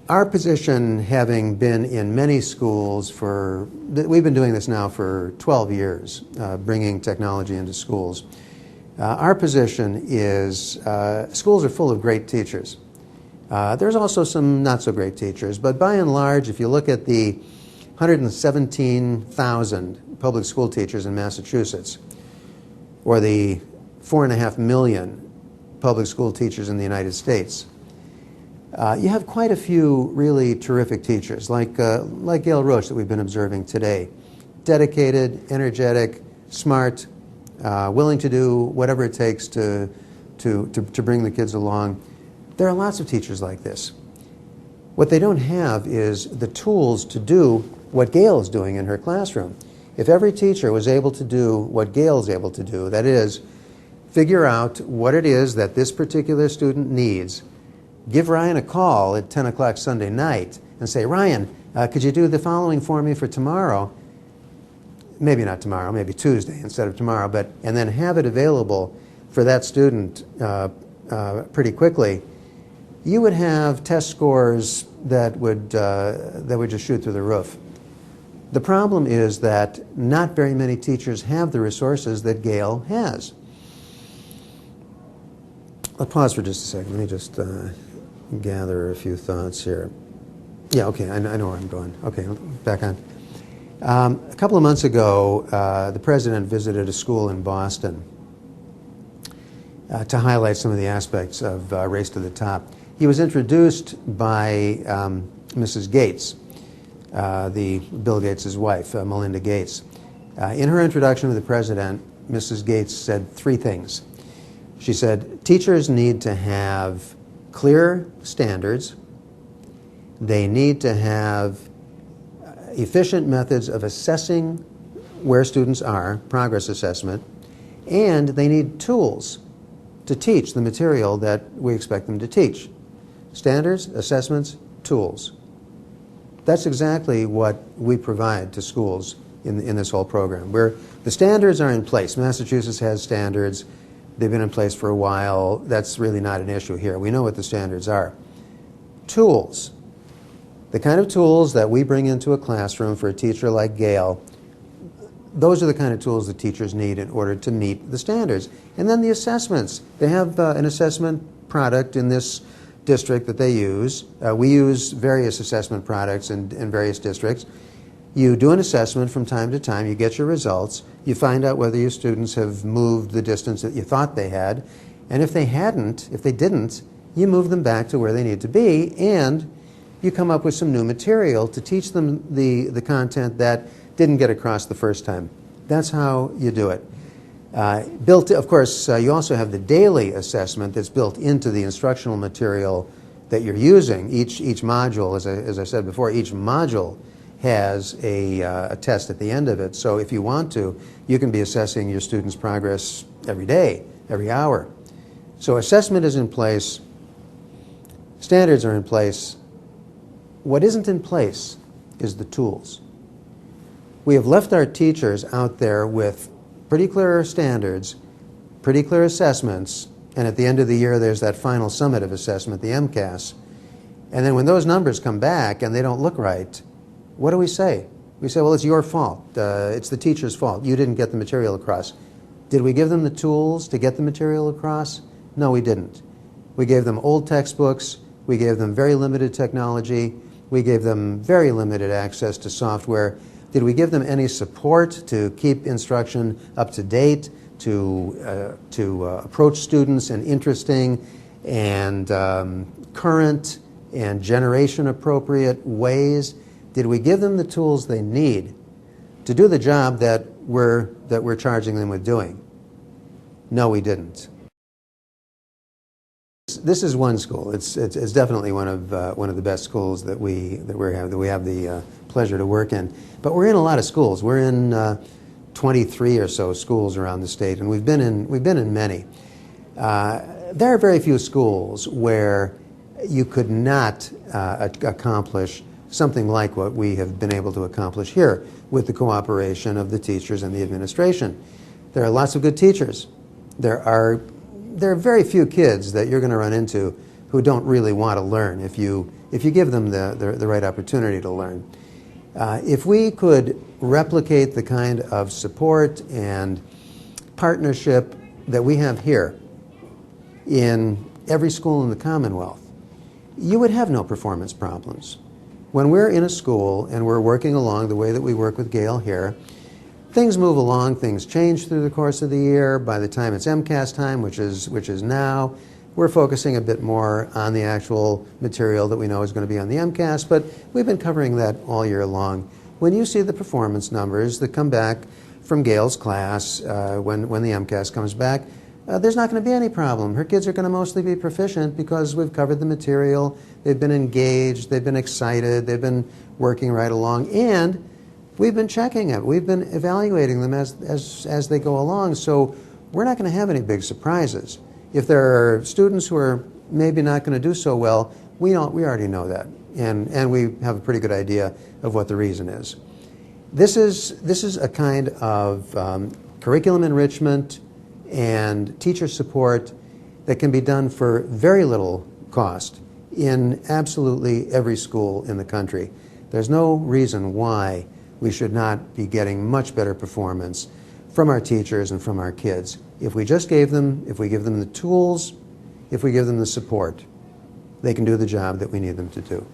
Our position, having been in many schools we've been doing this now for 12 years, bringing technology into schools. Our position is schools are full of great teachers. There's also some not so great teachers, but by and large, if you look at the 117,000 public school teachers in Massachusetts, or the 4.5 million public school teachers in the United States, you have quite a few really terrific teachers, like Gail Roche that we've been observing today. Dedicated, energetic, smart, willing to do whatever it takes to bring the kids along. There are lots of teachers like this. What they don't have is the tools to do what Gail is doing in her classroom. If every teacher was able to do what Gail's able to do, that is, figure out what it is that this particular student needs, give Ryan a call at 10 o'clock Sunday night and say, Ryan, could you do the following for me for tomorrow? Maybe not tomorrow, maybe Tuesday instead of tomorrow, and then have it available for that student pretty quickly. You would have test scores that would just shoot through the roof. The problem is that not very many teachers have the resources that Gail has. I'll pause for just a second. Let me just gather a few thoughts here. Yeah, okay, I know where I'm going. Okay, back on. A couple of months ago, the president visited a school in Boston to highlight some of the aspects of Race to the Top. He was introduced by Mrs. Gates, Bill Gates' wife, Melinda Gates. In her introduction to the president, Mrs. Gates said three things. She said, teachers need to have clear standards. They need to have efficient methods of assessing where students are, progress assessment, and they need tools to teach the material that we expect them to teach. Standards, assessments, tools. That's exactly what we provide to schools in this whole program, where the standards are in place. Massachusetts has standards. They've been in place for a while. That's really not an issue here. We know what the standards are. Tools. The kind of tools that we bring into a classroom for a teacher like Gail, those are the kind of tools that teachers need in order to meet the standards. And then the assessments. They have an assessment product in this district that they use. We use various assessment products in various districts. You do an assessment from time to time. You get your results. You find out whether your students have moved the distance that you thought they had. And if they didn't, you move them back to where they need to be, and you come up with some new material to teach them the content that didn't get across the first time. That's how you do it. Of course, you also have the daily assessment that's built into the instructional material that you're using. Each module, as I said before, each module has a test at the end of it. So if you want to, you can be assessing your students' progress every day, every hour. So assessment is in place. Standards are in place. What isn't in place is the tools. We have left our teachers out there with pretty clear standards, pretty clear assessments, and at the end of the year there's that final summative assessment, the MCAS. And then when those numbers come back and they don't look right, what do we say? We say, well, it's your fault. It's the teacher's fault. You didn't get the material across. Did we give them the tools to get the material across? No, we didn't. We gave them old textbooks. We gave them very limited technology. We gave them very limited access to software. Did we give them any support to keep instruction up to date, to approach students in interesting and current and generation appropriate ways? Did we give them the tools they need to do the job that we're charging them with doing? No, we didn't. This is one school. It's definitely one of the best schools that we have the pleasure to work in. But we're in a lot of schools. We're in 23 or so schools around the state, and we've been in many. There are very few schools where you could not accomplish something like what we have been able to accomplish here with the cooperation of the teachers and the administration. There are lots of good teachers. There are very few kids that you're going to run into who don't really want to learn if you give them the right opportunity to learn. If we could replicate the kind of support and partnership that we have here in every school in the Commonwealth, you would have no performance problems. When we're in a school and we're working along the way that we work with Gail here, things move along, things change through the course of the year. By the time it's MCAS time, which is now, we're focusing a bit more on the actual material that we know is going to be on the MCAS, but we've been covering that all year long. When you see the performance numbers that come back from Gail's class when the MCAS comes back, there's not going to be any problem. Her kids are going to mostly be proficient because we've covered the material, they've been engaged, they've been excited, they've been working right along, and we've been checking it. We've been evaluating them as they go along, so we're not going to have any big surprises. If there are students who are maybe not going to do so well, we already know that, and we have a pretty good idea of what the reason is. This is a kind of curriculum enrichment and teacher support that can be done for very little cost in absolutely every school in the country. There's no reason why we should not be getting much better performance from our teachers and from our kids if we just give them the tools, if we give them the support. They can do the job that we need them to do.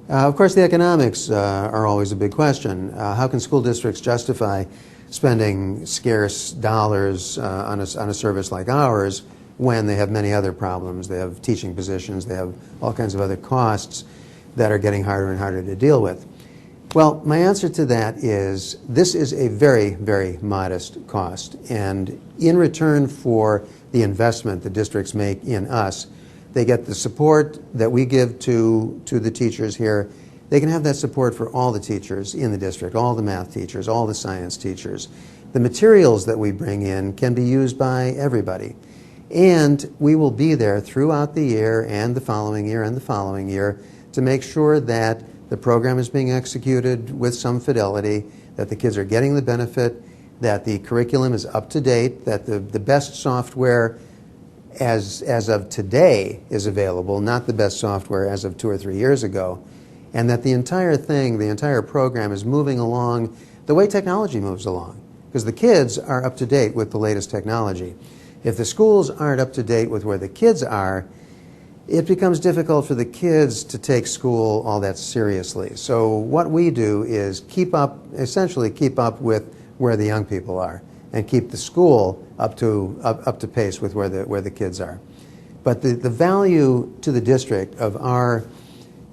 Of course, the economics are always a big question. How can school districts justify spending scarce dollars on a service like ours when they have many other problems? They have teaching positions, they have all kinds of other costs that are getting harder and harder to deal with. Well, my answer to that is this is a very, very modest cost, and in return for the investment the districts make in us, they get the support that we give to the teachers here. They can have that support for all the teachers in the district, all the math teachers, all the science teachers. The materials that we bring in can be used by everybody. And we will be there throughout the year and the following year and the following year to make sure that the program is being executed with some fidelity, that the kids are getting the benefit, that the curriculum is up to date, that the best software as of today is available, not the best software as of 2 or 3 years ago, and that the entire thing, the entire program is moving along the way technology moves along, because the kids are up to date with the latest technology. If the schools aren't up to date with where the kids are, it becomes difficult for the kids to take school all that seriously. So what we do is essentially keep up with where the young people are and keep the school up to pace with where the kids are. But the value to the district of our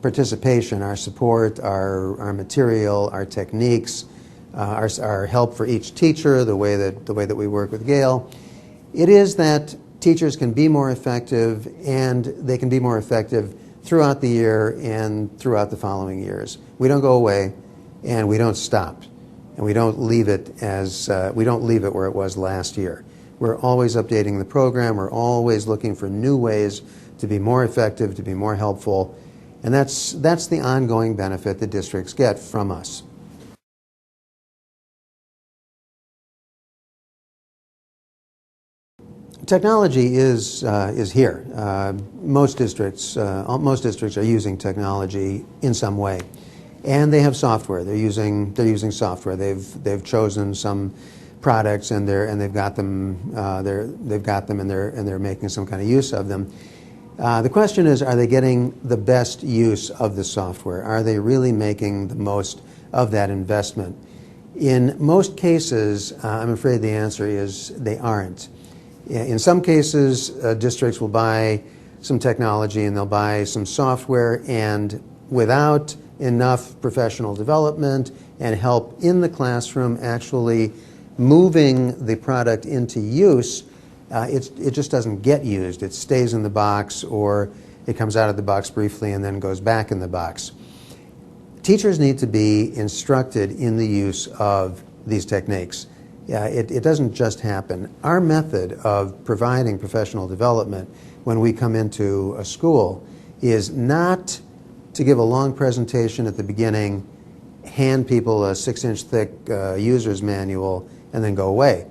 participation, our support, our material, our techniques, our help for each teacher, the way that we work with Gail, it is that teachers can be more effective, and they can be more effective throughout the year and throughout the following years. We don't go away, and we don't stop, and we don't leave it where it was last year. We're always updating the program. We're always looking for new ways to be more effective, to be more helpful, and that's the ongoing benefit the districts get from us. Technology is here. Most districts are using technology in some way, and they have software. They're using software. They've chosen some products, and they've got them. They've got them, and they're making some kind of use of them. The question is, are they getting the best use of the software? Are they really making the most of that investment? In most cases, I'm afraid the answer is they aren't. In some cases, districts will buy some technology and they'll buy some software, and without enough professional development and help in the classroom actually moving the product into use, it just doesn't get used. It stays in the box, or it comes out of the box briefly and then goes back in the box. Teachers need to be instructed in the use of these techniques. It doesn't just happen. Our method of providing professional development when we come into a school is not to give a long presentation at the beginning, hand people a 6-inch thick user's manual, and then go away.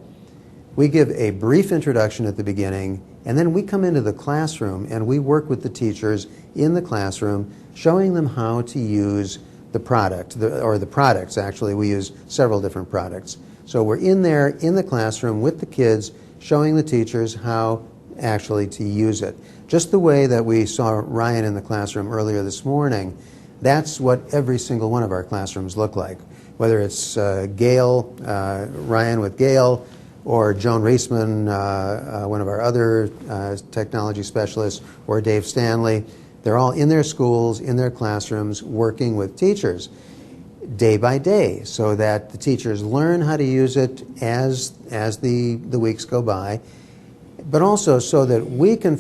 We give a brief introduction at the beginning, and then we come into the classroom and we work with the teachers in the classroom, showing them how to use the product, or the products actually. We use several different products. So we're in there in the classroom with the kids, showing the teachers how actually to use it. Just the way that we saw Ryan in the classroom earlier this morning, that's what every single one of our classrooms look like. Whether it's Ryan with Gail, or Joan Reisman, one of our other technology specialists, or Dave Stanley. They're all in their schools, in their classrooms, working with teachers day by day, so that the teachers learn how to use it as the weeks go by, but also so that we can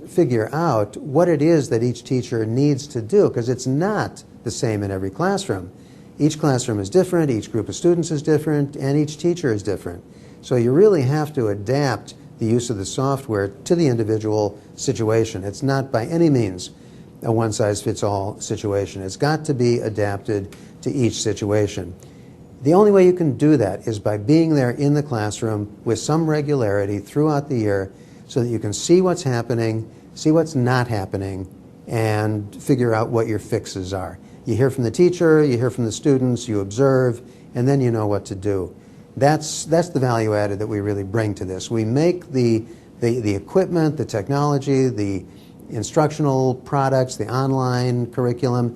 figure out what it is that each teacher needs to do, because it's not the same in every classroom. Each classroom is different, each group of students is different, and each teacher is different. So you really have to adapt the use of the software to the individual situation. It's not by any means a one-size-fits-all situation. It's got to be adapted to each situation. The only way you can do that is by being there in the classroom with some regularity throughout the year, so that you can see what's happening, see what's not happening, and figure out what your fixes are. You hear from the teacher, you hear from the students, you observe, and then you know what to do. That's the value added that we really bring to this. We make the equipment, the technology, the instructional products, the online curriculum,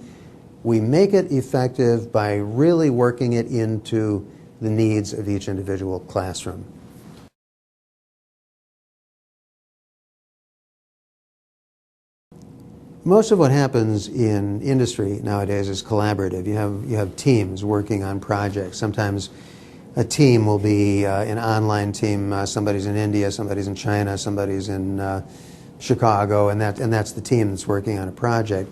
we make it effective by really working it into the needs of each individual classroom. Most of what happens in industry nowadays is collaborative. You have teams working on projects. Sometimes a team will be an online team. Somebody's in India, somebody's in China, somebody's in Chicago, and that's the team that's working on a project.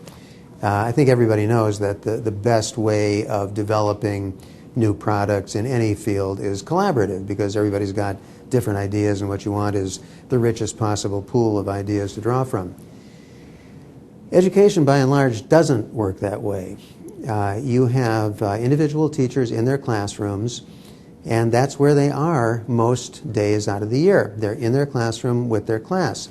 I think everybody knows that the best way of developing new products in any field is collaborative, because everybody's got different ideas, and what you want is the richest possible pool of ideas to draw from. Education, by and large, doesn't work that way. You have individual teachers in their classrooms, and that's where they are most days out of the year. They're in their classroom with their class.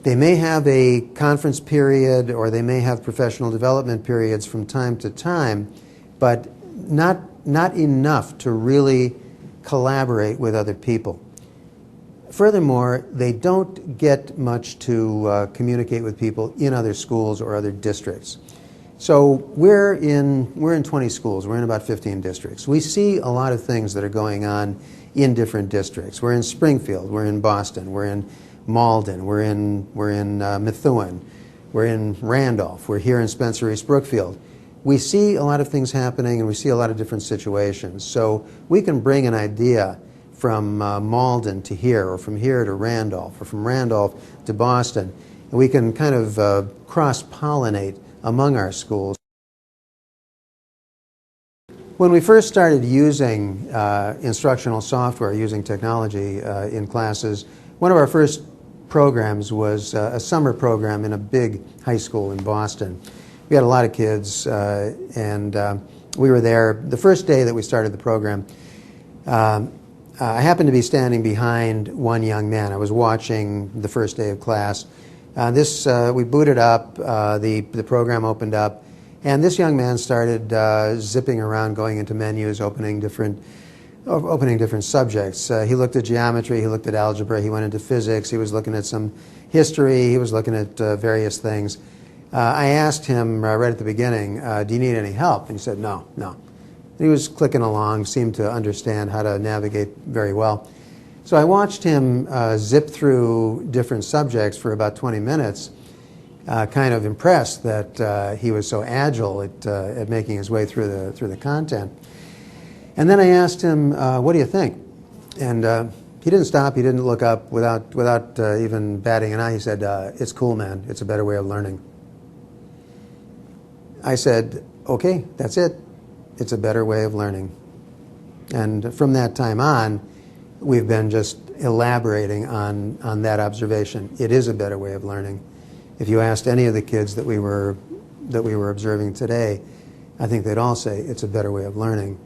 They may have a conference period, or they may have professional development periods from time to time, but not enough to really collaborate with other people. Furthermore, they don't get much to communicate with people in other schools or other districts. So we're in 20 schools. We're in about 15 districts. We see a lot of things that are going on in different districts. We're in Springfield. We're in Boston. We're in Malden. We're in Methuen. We're in Randolph. We're here in Spencer East Brookfield. We see a lot of things happening, and we see a lot of different situations. So we can bring an idea from Malden to here, or from here to Randolph, or from Randolph to Boston. And we can kind of cross-pollinate among our schools. When we first started using instructional software, using technology in classes, one of our first programs was a summer program in a big high school in Boston. We had a lot of kids, and we were there. The first day that we started the program, I happened to be standing behind one young man. I was watching the first day of class. We booted up, the program opened up, and this young man started zipping around, going into menus, opening different subjects. He looked at geometry, he looked at algebra, he went into physics, he was looking at some history, he was looking at various things. I asked him right at the beginning, do you need any help? And he said, no. He was clicking along, seemed to understand how to navigate very well. So I watched him zip through different subjects for about 20 minutes, kind of impressed that he was so agile at making his way through the content. And then I asked him, what do you think? And he didn't stop, he didn't look up without even batting an eye. He said, it's cool, man, it's a better way of learning. I said, okay, that's it. It's a better way of learning. And from that time on, we've been just elaborating on that observation. It is a better way of learning. If you asked any of the kids that we were observing today, I think they'd all say it's a better way of learning.